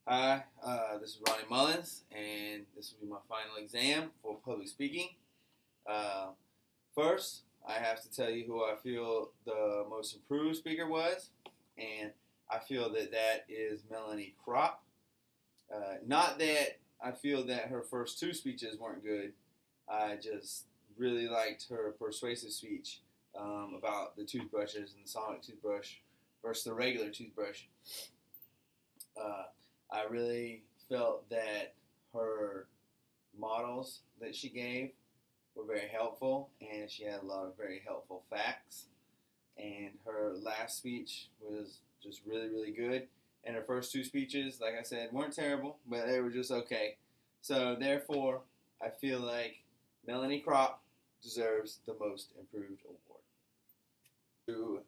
Hi, this is Ronnie Mullins, and this will be my final exam for public speaking. Uh, First, I have to tell you who I feel the most improved speaker was, and I feel that that is Melanie Kropp. Not that I feel that her first two speeches weren't good. I just really liked her persuasive speech about the toothbrushes and the sonic toothbrush versus the regular toothbrush. Uh, I really felt that her models that she gave were very helpful, and she had a lot of very helpful facts. And her last speech was just really, really good. And her first two speeches, like I said, weren't terrible, but they were just okay. So therefore, I feel like Melanie Kropp deserves the most improved award.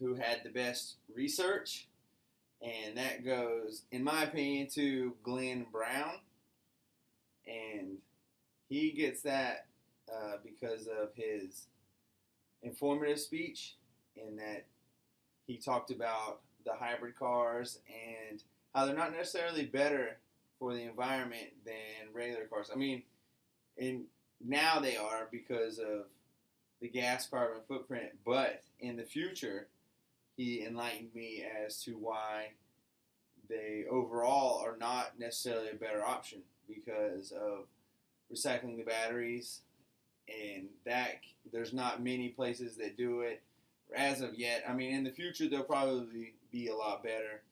Who had the best research? And that goes, in my opinion, to Glenn Brown. And he gets that because of his informative speech, in that he talked about the hybrid cars and how they're not necessarily better for the environment than regular cars. I mean, now they are because of the gas carbon footprint, but in the future, he enlightened me as to why they overall are not necessarily a better option because of recycling the batteries, and that there's not many places that do it as of yet. I mean, in the future they'll probably be a lot better,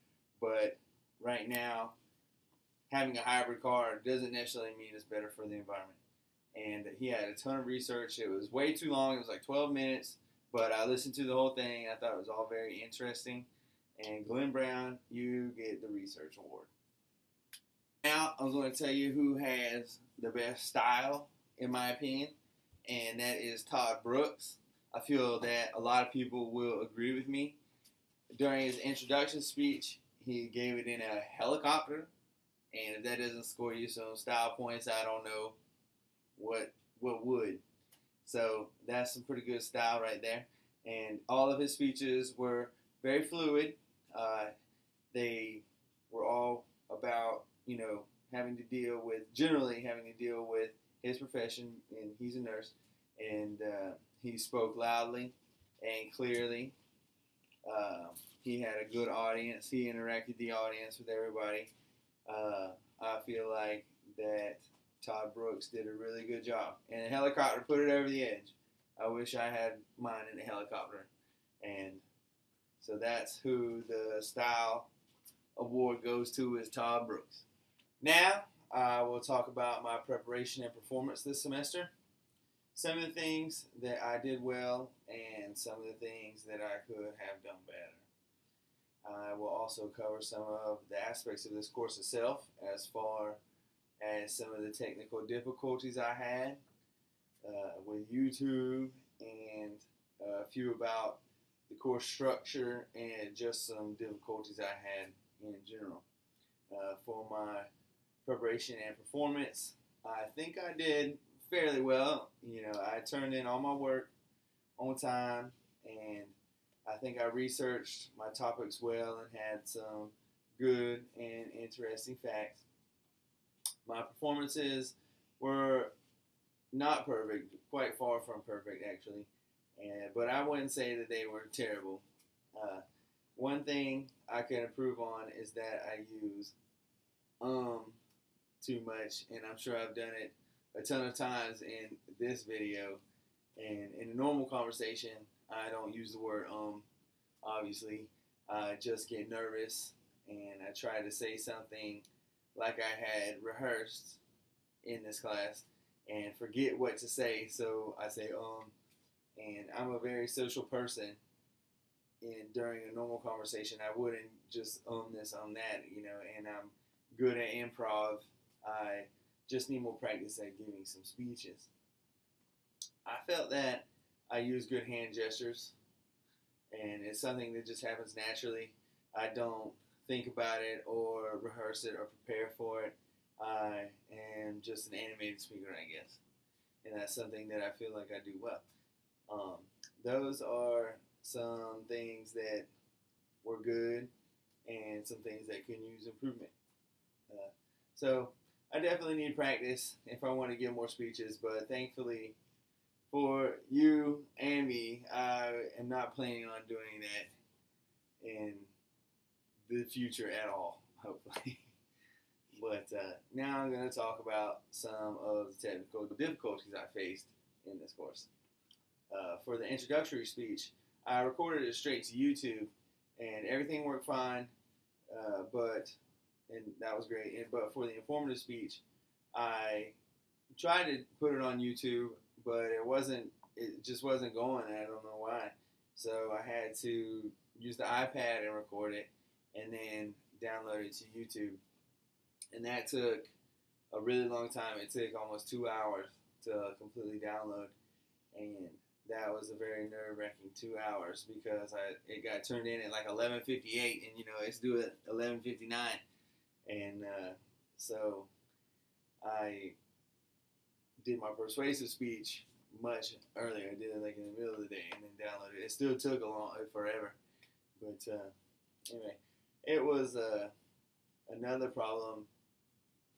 but right now having a hybrid car doesn't necessarily mean it's better for the environment. And he had a ton of research. It was way too long. It was like 12 minutes, but I listened to the whole thing. I thought it was all very interesting. And Glenn Brown, you get the research award. Now I'm going to tell you who has the best style, in my opinion, and that is Todd Brooks. I feel that a lot of people will agree with me. During his introduction speech, he gave it in a helicopter, and if that doesn't score you some style points, I don't know what would. So that's some pretty good style right there. And all of his speeches were very fluid. They were all about, generally having to deal with his profession, and he's a nurse. And he spoke loudly and clearly. He had a good audience. He interacted the audience with everybody. I feel like that Todd Brooks did a really good job. And a helicopter put it over the edge. I wish I had mine in a helicopter. And so that's who the style award goes to, is Todd Brooks. Now, I will talk about my preparation and performance this semester. Some of the things that I did well and some of the things that I could have done better. I will also cover some of the aspects of this course itself, as far as some of the technical difficulties I had with YouTube, and a few about the course structure and just some difficulties I had in general. For my preparation and performance, I think I did fairly well. I turned in all my work on time, and I think I researched my topics well and had some good and interesting facts. My performances were not perfect, quite far from perfect actually, but I wouldn't say that they were terrible. One thing I can improve on is that I use too much, and I'm sure I've done it a ton of times in this video. And in a normal conversation, I don't use the word obviously. I just get nervous, and I try to say something like I had rehearsed in this class and forget what to say, so I say and I'm a very social person, and during a normal conversation I wouldn't just this, that, and I'm good at improv. I just need more practice at giving some speeches. I felt that I use good hand gestures, and it's something that just happens naturally. I don't think about it or rehearse it or prepare for it. I am just an animated speaker, I guess, and that's something that I feel like I do well. Those are some things that were good and some things that can use improvement. So I definitely need practice if I want to give more speeches, but thankfully for you and me, I am not planning on doing that in the future at all, hopefully. But now I'm going to talk about some of the technical difficulties I faced in this course. For the introductory speech, I recorded it straight to YouTube, and everything worked fine. And that was great. But for the informative speech, I tried to put it on YouTube, but it wasn't. It just wasn't going, and I don't know why. So I had to use the iPad and record it, and then download it to YouTube, and that took a really long time. It took almost 2 hours to completely download, and that was a very nerve-wracking 2 hours because it got turned in at like 11:58, and it's due at 11:59, and so I did my persuasive speech much earlier. I did it like in the middle of the day and then downloaded it. It still took forever, but anyway, it was another problem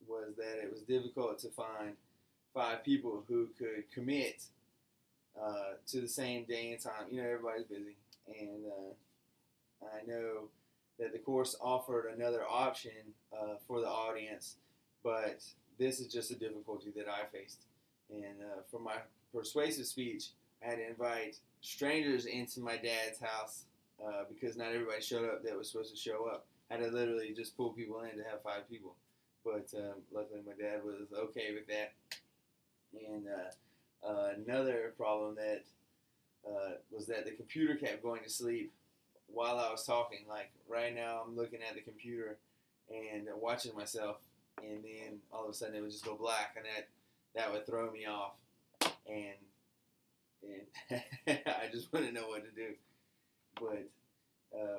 was that it was difficult to find 5 people who could commit to the same day and time. Everybody's busy, and I know that the course offered another option for the audience, but this is just a difficulty that I faced. And for my persuasive speech, I had to invite strangers into my dad's house because not everybody showed up that was supposed to show up. I had to literally just pull people in to have 5 people. But luckily my dad was okay with that. And another problem that was that the computer kept going to sleep while I was talking. Like right now I'm looking at the computer and watching myself, and then all of a sudden it would just go black, and that would throw me off. And I just wouldn't know what to do. But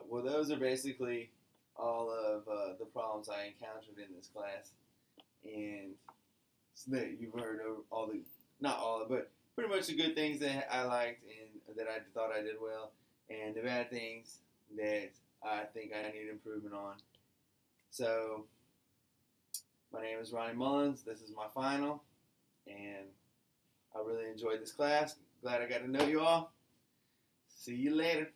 well, those are basically all of the problems I encountered in this class, and so that you've heard of not all, but pretty much the good things that I liked and that I thought I did well, and the bad things that I think I need improvement on. So my name is Ronnie Mullins. This is my final, and I really enjoyed this class. Glad I got to know you all. See you later.